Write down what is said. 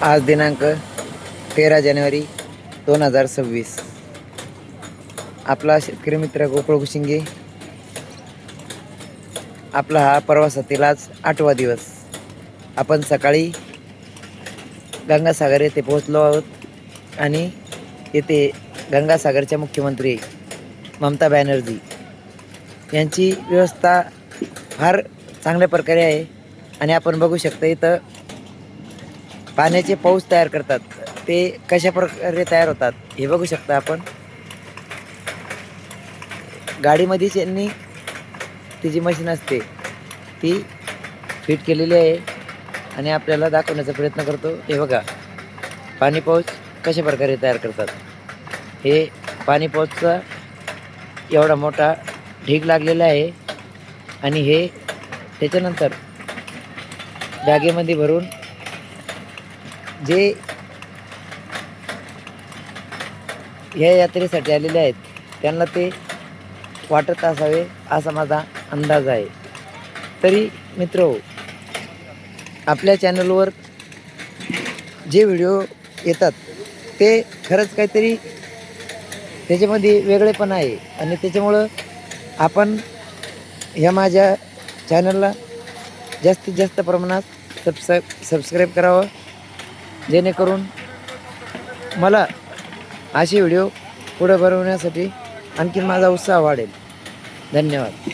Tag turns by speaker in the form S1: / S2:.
S1: आज दिनांक 13 जानेवारी 2026. आपला शेतकरी मित्र गोकुळ कुशिंगे. आपला हा प्रवासातील आज 8वा दिवस. आपण सकाळी गंगासागर येथे पोहोचलो आहोत आणि येथे गंगासागरच्या मुख्यमंत्री ममता बॅनर्जी यांची व्यवस्था फार चांगल्या प्रकारे आहे. आणि आपण बघू शकता इथं पाण्याचे पाऊस तयार करतात. ते कशा प्रकारे तयार होतात हे बघू शकता आपण. गाडीमध्येच यांनी ती जी मशीन असते ती फिट केलेली आहे आणि आपल्याला दाखवण्याचा प्रयत्न करतो. हे बघा पाणी पाऊस कशा प्रकारे तयार करतात. हे पाणी पाऊसचा एवढा मोठा ढीग लागलेला आहे आणि हे त्याच्यानंतर बॅगेमध्ये भरून जे या यात्रेसाठी आलेले आहेत त्यांना ते वाटत असावे असा माझा अंदाज आहे. तरी मित्रो, आपल्या चॅनलवर जे व्हिडिओ येतात ते खरंच काहीतरी त्याच्यामध्ये वेगळेपण आहे आणि त्याच्यामुळं आपण ह्या माझ्या चॅनलला जास्तीत जास्त प्रमाणात सबस्क्राईब करावं, जेणेकरून मला असे व्हिडिओ पुढे बनवण्यासाठी आणखी माझा उत्साह वाढेल. धन्यवाद.